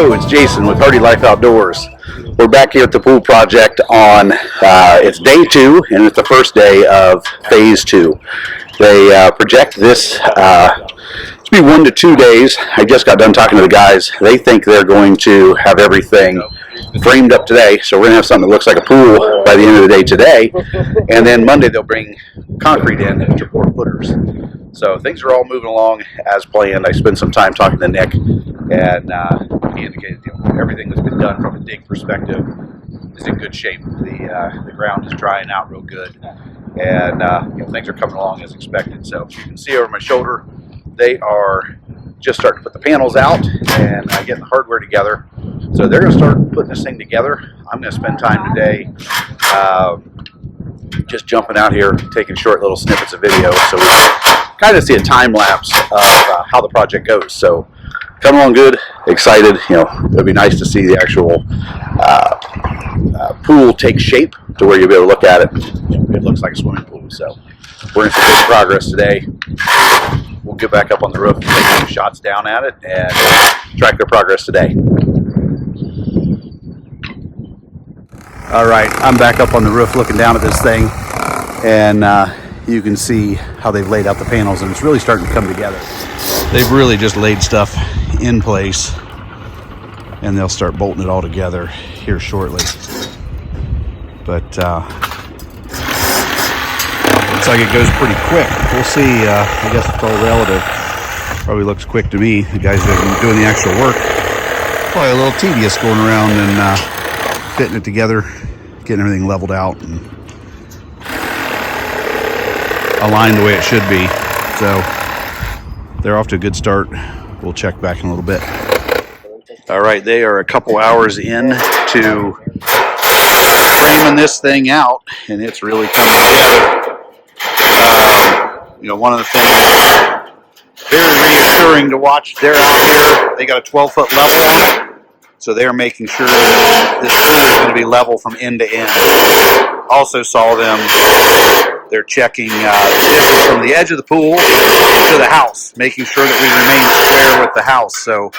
Hello, it's Jason with Hardy Life Outdoors. We're back here at the pool project on, it's day 2 and it's the first day of phase 2. They project this to be 1 to 2 days. I just got done talking to the guys. They think they're going to have everything framed up today, so we're going to have something that looks like a pool by the end of the day today, and then Monday they'll bring concrete in to 4 footers. So things are all moving along as planned. I spent some time talking to Nick, and he indicated everything that's been done from a dig perspective is in good shape. The ground is drying out real good, and things are coming along as expected. So you can see over my shoulder, they are just starting to put the panels out and getting the hardware together. So they're going to start putting this thing together. I'm going to spend time today just jumping out here, taking short little snippets of video, so we can kind of see a time lapse of how the project goes. So coming along good, excited. It'll be nice to see the actual pool take shape to where you'll be able to look at it. It looks like a swimming pool. So we're going to make progress today. We'll get back up on the roof and take some shots down at it and track their progress today. All right, I'm back up on the roof looking down at this thing, and you can see how they've laid out the panels, and it's really starting to come together. They've really just laid stuff in place, and they'll start bolting it all together here shortly. But looks like it goes pretty quick. We'll see. I guess it's all relative. Probably looks quick to me. The guys that are doing the actual work, probably a little tedious going around and fitting it together, getting everything leveled out and aligned the way it should be. So they're off to a good start. We'll check back in a little bit. All right, they are a couple hours in to framing this thing out, and it's really coming together. One of the things very reassuring to watch, they're out here, they got a 12-foot level on it, so they're making sure that this pool is going to be level from end to end. Also saw them, they're checking the distance from the edge of the pool to the house, making sure that we remain square with the house. So,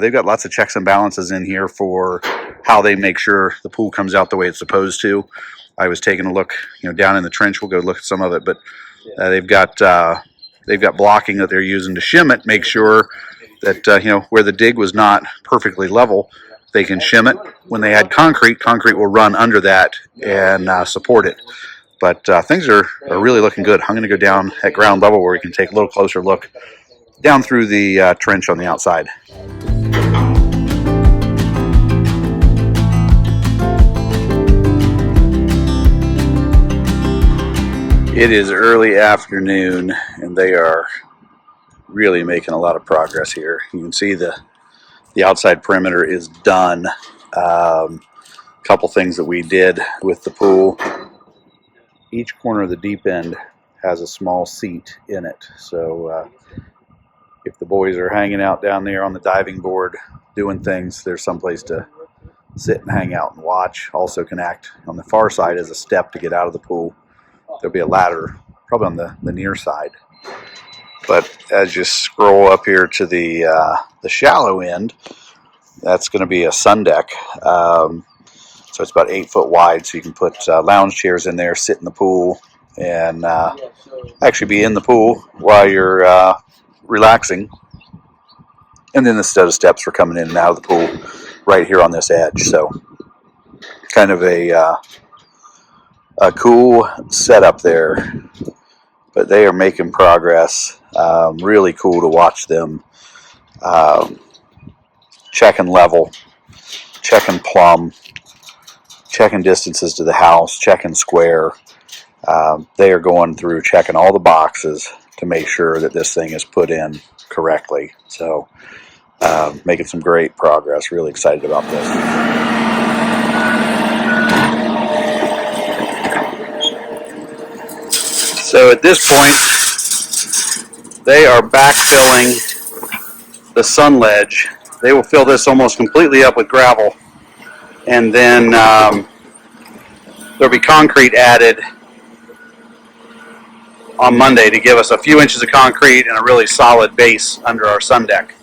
they've got lots of checks and balances in here for how they make sure the pool comes out the way it's supposed to. I was taking a look, down in the trench. We'll go look at some of it, but they've got blocking that they're using to shim it, make sure that where the dig was not perfectly level, they can shim it. When they add concrete will run under that and support it. But things are really looking good. I'm going to go down at ground level where we can take a little closer look down through the trench on the outside. It is early afternoon, and they are really making a lot of progress here. You can see the outside perimeter is done. Couple things that we did with the pool. Each corner of the deep end has a small seat in it. So if the boys are hanging out down there on the diving board doing things, there's someplace to sit and hang out and watch. Also can act on the far side as a step to get out of the pool. There'll be a ladder probably on the near side. But as you scroll up here to the shallow end, that's going to be a sun deck. So it's about 8 foot wide, so you can put lounge chairs in there, sit in the pool, and actually be in the pool while you're relaxing. And then the set of steps for coming in and out of the pool right here on this edge. So kind of a cool setup there. But they are making progress. Really cool to watch them checking level, checking plumb, checking distances to the house, checking square. They are going through checking all the boxes to make sure that this thing is put in correctly. So making some great progress. Really excited about this. So at this point, they are backfilling the sun ledge. They will fill this almost completely up with gravel, and then there'll be concrete added on Monday to give us a few inches of concrete and a really solid base under our sun deck.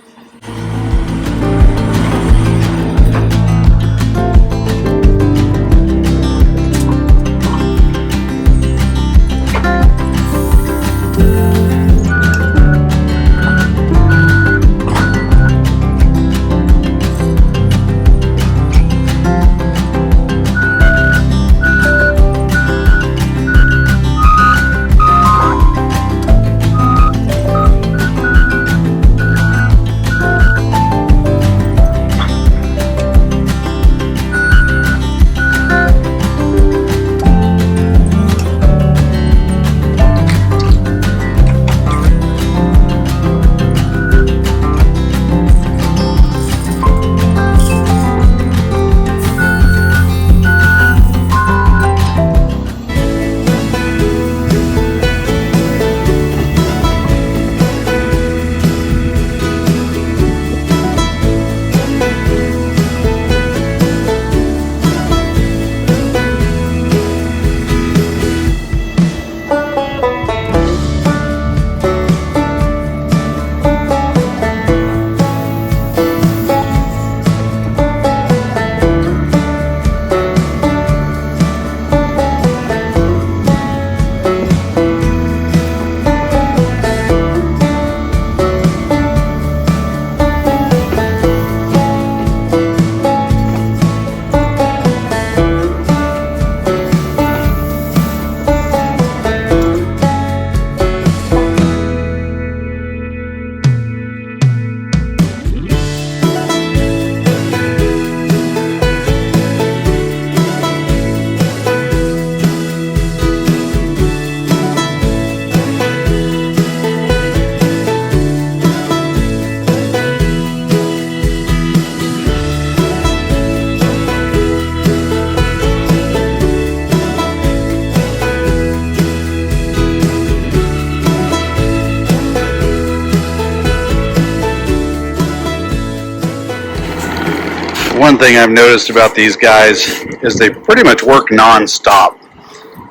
One thing I've noticed about these guys is they pretty much work non-stop.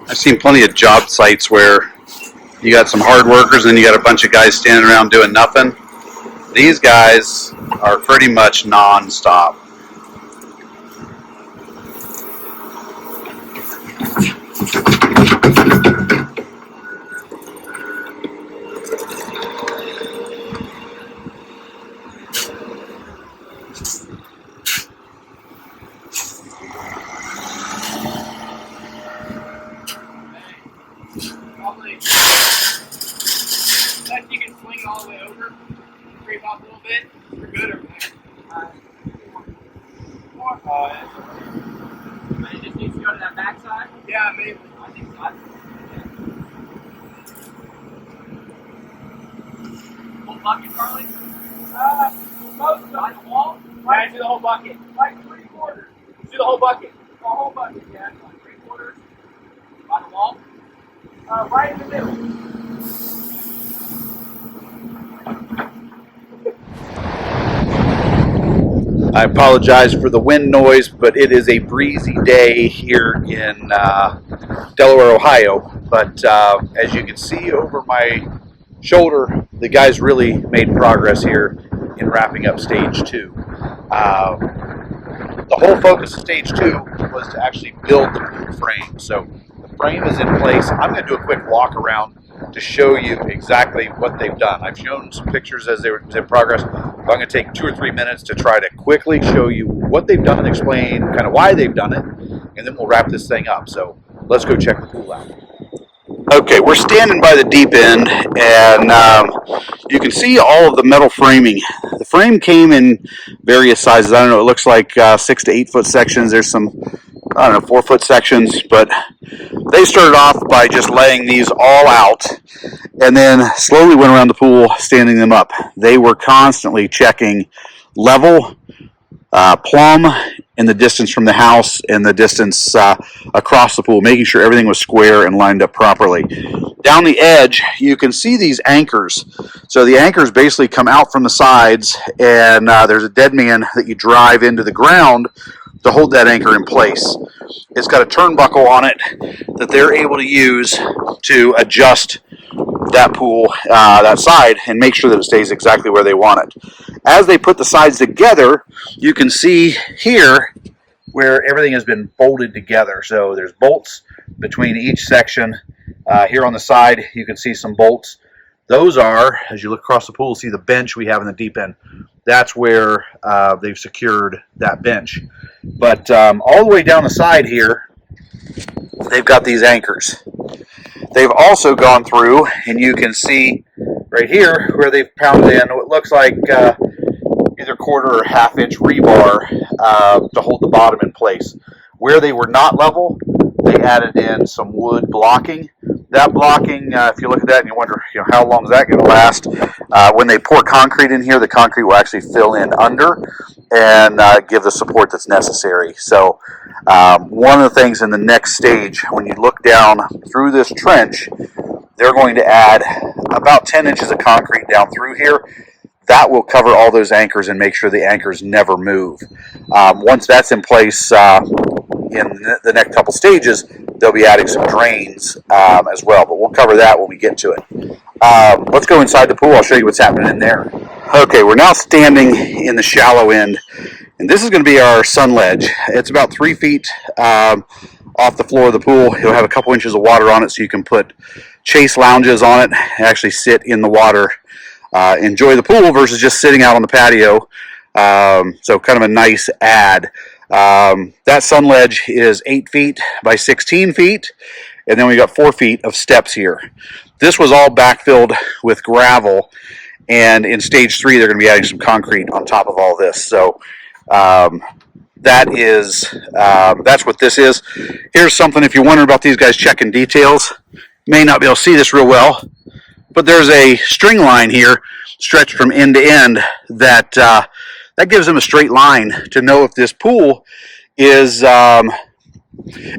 I've seen plenty of job sites where you got some hard workers and you got a bunch of guys standing around doing nothing. These guys are pretty much non-stop. You can swing it all the way over, creep off a little bit. You're good over there. It just needs to go to that back side? Yeah, maybe. I think so. Whole bucket, Carly? Most on the wall? Yeah, do the whole bucket. Like 3/4. Do the whole bucket. The whole bucket, yeah. Like 3/4. On the wall? Right in the middle. I apologize for the wind noise, but it is a breezy day here in Delaware, Ohio. But as you can see over my shoulder, the guys really made progress here in wrapping up stage 2. The whole focus of stage 2 was to actually build the pool frame. So the frame is in place. I'm going to do a quick walk around to show you exactly what they've done. I've shown some pictures as they were in progress. I'm going to take 2 or 3 minutes to try to quickly show you what they've done and explain kind of why they've done it, and then we'll wrap this thing up. So let's go check the pool out. Okay, we're standing by the deep end, and you can see all of the metal framing. The frame came in various sizes. I don't know, it looks like 6 to 8 foot sections. There's some, I don't know, 4 foot sections, but they started off by just laying these all out and then slowly went around the pool standing them up. They were constantly checking level, plumb, and the distance from the house and the distance across the pool, making sure everything was square and lined up properly. Down the edge, you can see these anchors. So the anchors basically come out from the sides, and there's a dead man that you drive into the ground to hold that anchor in place. It's got a turnbuckle on it that they're able to use to adjust that pool, that side, and make sure that it stays exactly where they want it. As they put the sides together, you can see here where everything has been bolted together. So there's bolts between each section. Here on the side, you can see some bolts. Those are, as you look across the pool, see the bench we have in the deep end. That's where they've secured that bench. But all the way down the side here, they've got these anchors. They've also gone through, and you can see right here where they've pounded in what looks like either 1/4 or 1/2 inch rebar to hold the bottom in place. Where they were not level, they added in some wood blocking. That blocking, if you look at that and you wonder, how long is that going to last? When they pour concrete in here, the concrete will actually fill in under and give the support that's necessary. So one of the things in the next stage, when you look down through this trench, they're going to add about 10 inches of concrete down through here. That will cover all those anchors and make sure the anchors never move. Once that's in place in the next couple stages, they'll be adding some drains as well, but we'll cover that when we get to it. Let's go inside the pool. I'll show you what's happening in there. Okay, we're now standing in the shallow end, and this is going to be our sun ledge. It's about 3 feet off the floor of the pool. It'll have a couple inches of water on it, so you can put chase lounges on it and actually sit in the water, enjoy the pool versus just sitting out on the patio. So kind of a nice add. That sun ledge is 8 feet by 16 feet, and then we got 4 feet of steps here. This was all backfilled with gravel, and in stage 3 they're going to be adding some concrete on top of all this. So that's what this is. Here's something, if you're wondering about these guys checking details, may not be able to see this real well, but there's a string line here stretched from end to end that gives them a straight line to know if this pool is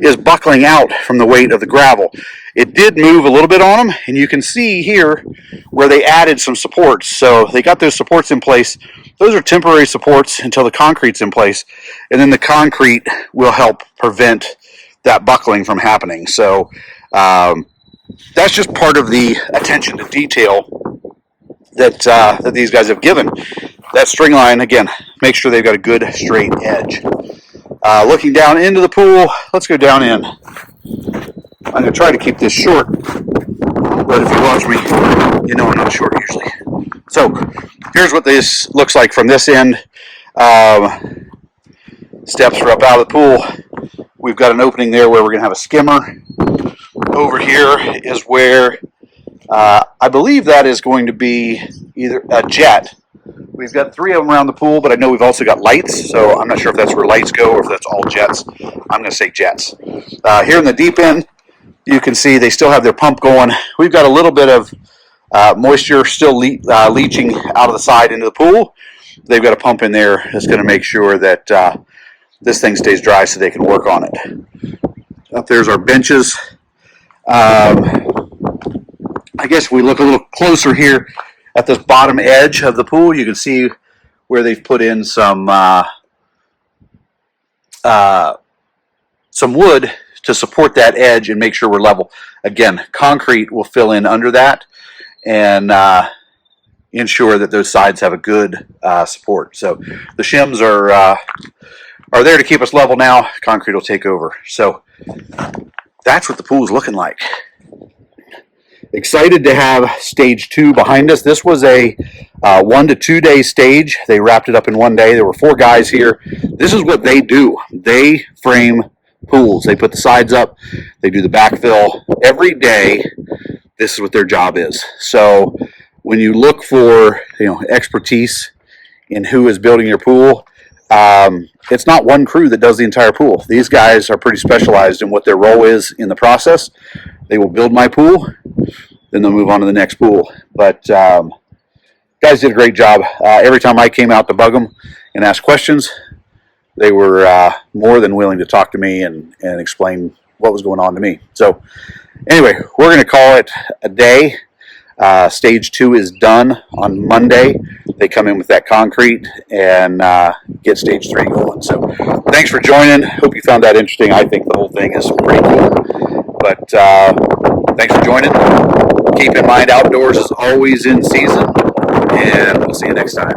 is buckling out from the weight of the gravel. It did move a little bit on them, and you can see here where they added some supports. So they got those supports in place. Those are temporary supports until the concrete's in place, and then the concrete will help prevent that buckling from happening. So that's just part of the attention to detail that these guys have given. That string line, again, make sure they've got a good straight edge. Looking down into the pool, let's go down in. I'm going to try to keep this short, but if you watch me, you know I'm not short usually. So here's what this looks like from this end. Steps are up out of the pool. We've got an opening there where we're going to have a skimmer. Over here is where I believe that is going to be either a jet. We've got 3 of them around the pool, but I know we've also got lights, so I'm not sure if that's where lights go or if that's all jets. I'm going to say jets. Here in the deep end, you can see they still have their pump going. We've got a little bit of moisture still leaching out of the side into the pool. They've got a pump in there that's going to make sure that this thing stays dry so they can work on it. Up there's our benches. I guess if we look a little closer here at this bottom edge of the pool, you can see where they've put in some wood to support that edge and make sure we're level. Again, concrete will fill in under that and ensure that those sides have a good support. So the shims are there to keep us level now. Concrete will take over. So that's what the pool is looking like. Excited to have stage 2 behind us. This was a 1 to 2 day stage. They wrapped it up in 1 day. There were 4 guys here. This is what they do. They frame pools. They put the sides up. They do the backfill every day. This is what their job is. So when you look for expertise in who is building your pool, it's not one crew that does the entire pool. These guys are pretty specialized in what their role is in the process. They will build my pool, then they'll move on to the next pool. But guys did a great job. Every time I came out to bug them and ask questions, they were more than willing to talk to me and explain what was going on to me. So anyway, we're going to call it a day. Stage 2 is done on Monday. They come in with that concrete and get stage 3 going. So thanks for joining. Hope you found that interesting. I think the whole thing is pretty cool. But thanks for joining. Keep in mind, outdoors is always in season, and we'll see you next time.